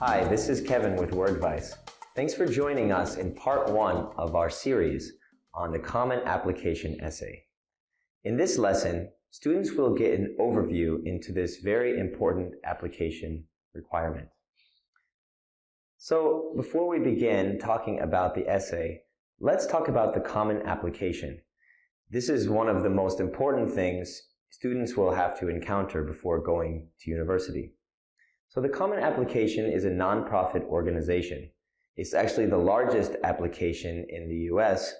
Hi, this is Kevin with WordVice. Thanks for joining us in part 1 of our series on the Common Application Essay. In this lesson, students will get an overview into this very important application requirement. So, before we begin talking about the essay, let's talk about the Common Application. This is one of the most important things students will have to encounter before going to university. So the Common Application is a nonprofit organization. It's actually the largest application in the US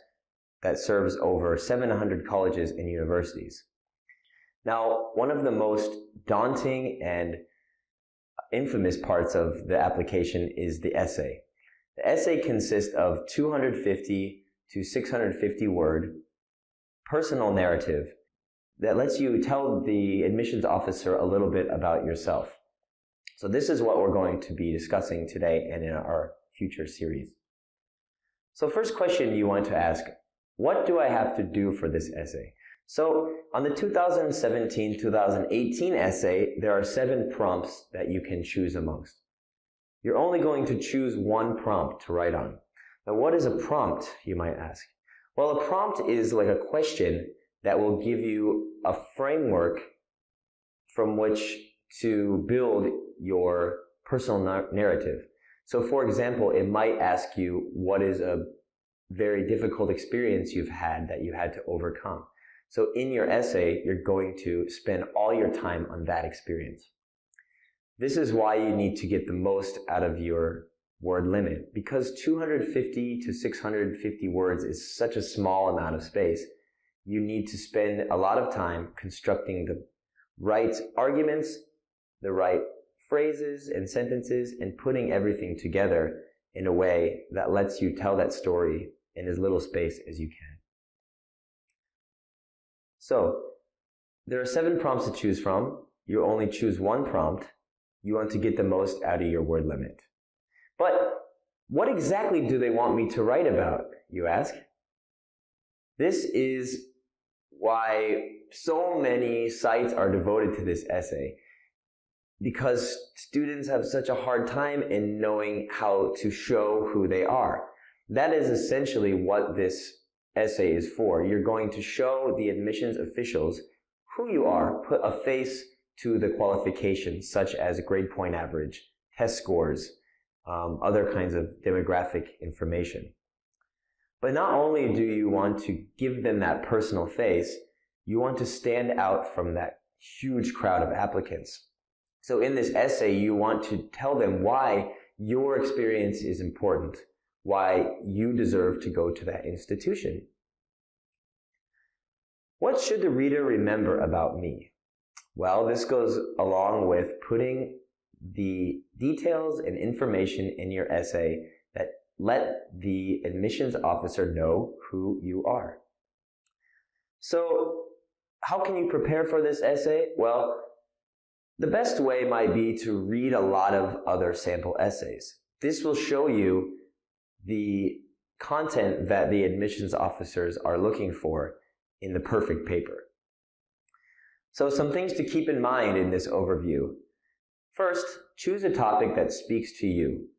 that serves over 700 colleges and universities. Now, one of the most daunting and infamous parts of the application is the essay. The essay consists of 250 to 650 word personal narrative that lets you tell the admissions officer a little bit about yourself. So this is what we're going to be discussing today and in our future series. So first question you want to ask, what do I have to do for this essay? So on the 2017-2018 essay, there are 7 prompts that you can choose amongst. You're only going to choose one prompt to write on. Now what is a prompt, you might ask? Well, a prompt is like a question that will give you a framework from which to build your personal narrative. So for example, it might ask you what is a very difficult experience you've had that you had to overcome. So in your essay, you're going to spend all your time on that experience. This is why you need to get the most out of your word limit. Because 250 to 650 words is such a small amount of space, you need to spend a lot of time constructing the right arguments, the right phrases and sentences, and putting everything together in a way that lets you tell that story in as little space as you can. So, there are 7 prompts to choose from. You only choose one prompt. You want to get the most out of your word limit. But what exactly do they want me to write about, you ask? This is why so many sites are devoted to this essay, because students have such a hard time in knowing how to show who they are. That is essentially what this essay is for. You're going to show the admissions officials who you are, put a face to the qualifications such as grade point average, test scores, other kinds of demographic information. But not only do you want to give them that personal face, you want to stand out from that huge crowd of applicants. So in this essay, you want to tell them why your experience is important, why you deserve to go to that institution. What should the reader remember about me? Well, this goes along with putting the details and information in your essay that let the admissions officer know who you are. So, how can you prepare for this essay? Well, the best way might be to read a lot of other sample essays. This will show you the content that the admissions officers are looking for in the perfect paper. So some things to keep in mind in this overview. First, choose a topic that speaks to you.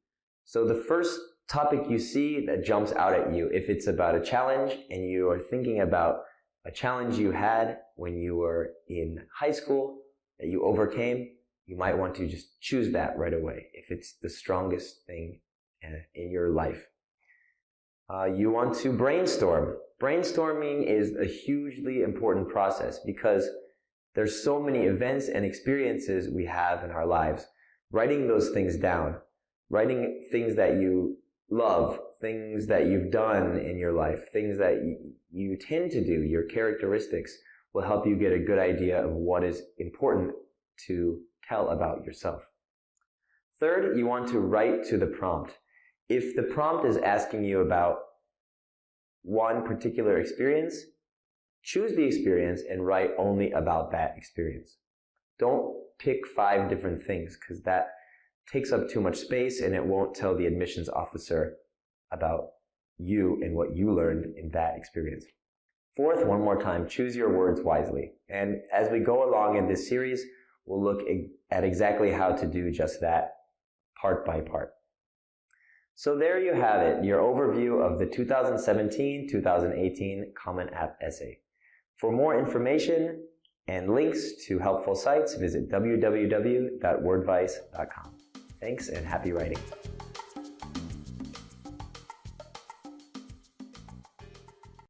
So the first topic you see that jumps out at you, if it's about a challenge and you are thinking about a challenge you had when you were in high school that you overcame, you might want to just choose that right away if it's the strongest thing in your life. You want to brainstorm. Brainstorming is a hugely important process because there's so many events and experiences we have in our lives. Writing those things down, writing things that you love, things that you've done in your life, things that you tend to do, your characteristics, will help you get a good idea of what is important to tell about yourself. Third, you want to write to the prompt. If the prompt is asking you about one particular experience, choose the experience and write only about that experience. Don't pick 5 different things because that takes up too much space and it won't tell the admissions officer about you and what you learned in that experience. Fourth, one more time, choose your words wisely. And as we go along in this series, we'll look at exactly how to do just that part by part. So there you have it, your overview of the 2017-2018 Common App Essay. For more information and links to helpful sites, visit www.wordvice.com. Thanks and happy writing.